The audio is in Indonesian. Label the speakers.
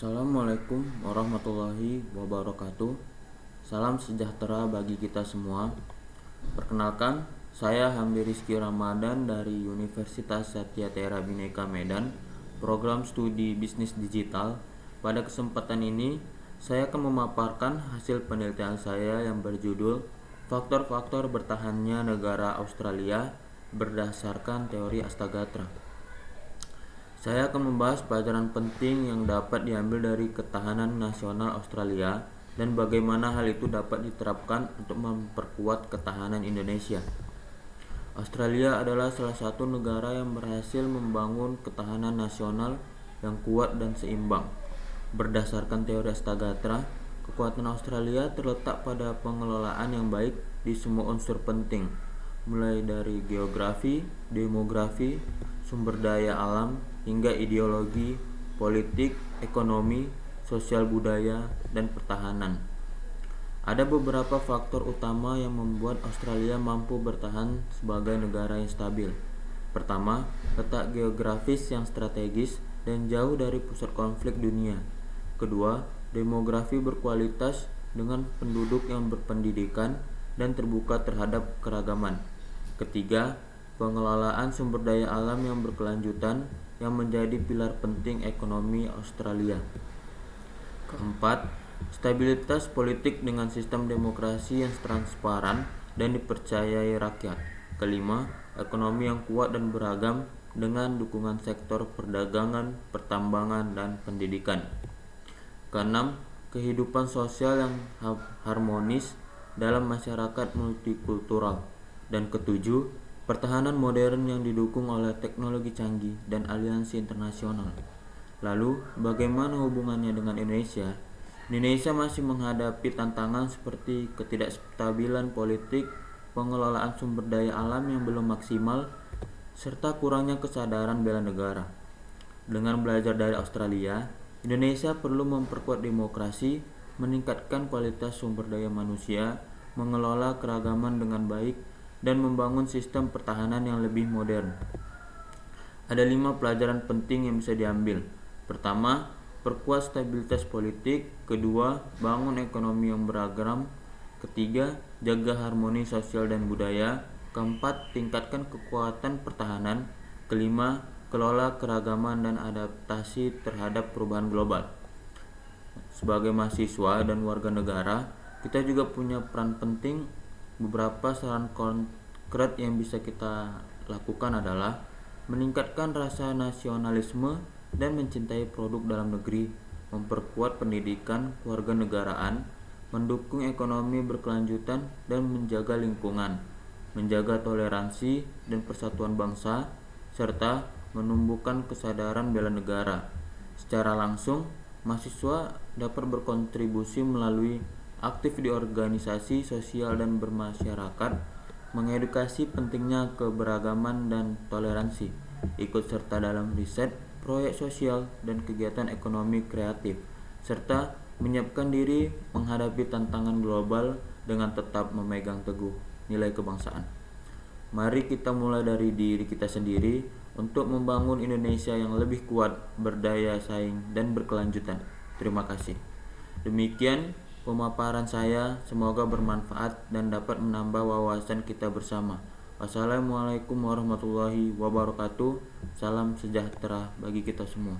Speaker 1: Assalamualaikum warahmatullahi wabarakatuh. Salam sejahtera bagi kita semua. Perkenalkan, saya Hamdi Rizky Ramadan dari Universitas Satya Tera Bhinneka Medan, program studi bisnis digital. Pada kesempatan ini, saya akan memaparkan hasil penelitian saya yang berjudul Faktor-faktor bertahannya negara Australia berdasarkan teori Astagatra. Saya akan membahas pelajaran penting yang dapat diambil dari ketahanan nasional Australia dan bagaimana hal itu dapat diterapkan untuk memperkuat ketahanan Indonesia. Australia adalah salah satu negara yang berhasil membangun ketahanan nasional yang kuat dan seimbang. Berdasarkan teori Astagatra, kekuatan Australia terletak pada pengelolaan yang baik di semua unsur penting, mulai dari geografi, demografi, sumber daya alam, hingga ideologi, politik, ekonomi, sosial budaya, dan pertahanan. Ada beberapa faktor utama yang membuat Australia mampu bertahan sebagai negara yang stabil. Pertama, letak geografis yang strategis dan jauh dari pusat konflik dunia. Kedua, demografi berkualitas dengan penduduk yang berpendidikan dan terbuka terhadap keragaman. Ketiga, pengelolaan sumber daya alam yang berkelanjutan yang menjadi pilar penting ekonomi Australia. Keempat, stabilitas politik dengan sistem demokrasi yang transparan dan dipercayai rakyat. Kelima, ekonomi yang kuat dan beragam dengan dukungan sektor perdagangan, pertambangan, dan pendidikan. Keenam, kehidupan sosial yang harmonis dalam masyarakat multikultural. Dan ketujuh, pertahanan modern yang didukung oleh teknologi canggih dan aliansi internasional. Lalu, bagaimana hubungannya dengan Indonesia? Indonesia masih menghadapi tantangan seperti ketidakstabilan politik, pengelolaan sumber daya alam yang belum maksimal, serta kurangnya kesadaran bela negara. Dengan belajar dari Australia, Indonesia perlu memperkuat demokrasi, meningkatkan kualitas sumber daya manusia, mengelola keragaman dengan baik, dan membangun sistem pertahanan yang lebih modern. Ada 5 pelajaran penting yang bisa diambil. Pertama, perkuat stabilitas politik. Kedua, bangun ekonomi yang beragam. Ketiga, jaga harmoni sosial dan budaya. Keempat, tingkatkan kekuatan pertahanan. Kelima, kelola keragaman dan adaptasi terhadap perubahan global. Sebagai mahasiswa dan warga negara, kita juga punya peran penting. Beberapa saran konkret yang bisa kita lakukan adalah meningkatkan rasa nasionalisme dan mencintai produk dalam negeri, memperkuat pendidikan kewarganegaraan, mendukung ekonomi berkelanjutan dan menjaga lingkungan, menjaga toleransi dan persatuan bangsa, serta menumbuhkan kesadaran bela negara. Secara langsung, mahasiswa dapat berkontribusi melalui aktif di organisasi sosial dan bermasyarakat, mengedukasi pentingnya keberagaman dan toleransi, ikut serta dalam riset, proyek sosial, dan kegiatan ekonomi kreatif, serta menyiapkan diri menghadapi tantangan global dengan tetap memegang teguh nilai kebangsaan. Mari kita mulai dari diri kita sendiri untuk membangun Indonesia yang lebih kuat, berdaya saing, dan berkelanjutan. Terima kasih. Demikian pemaparan saya, semoga bermanfaat dan dapat menambah wawasan kita bersama. Wassalamualaikum warahmatullahi wabarakatuh. Salam sejahtera bagi kita semua.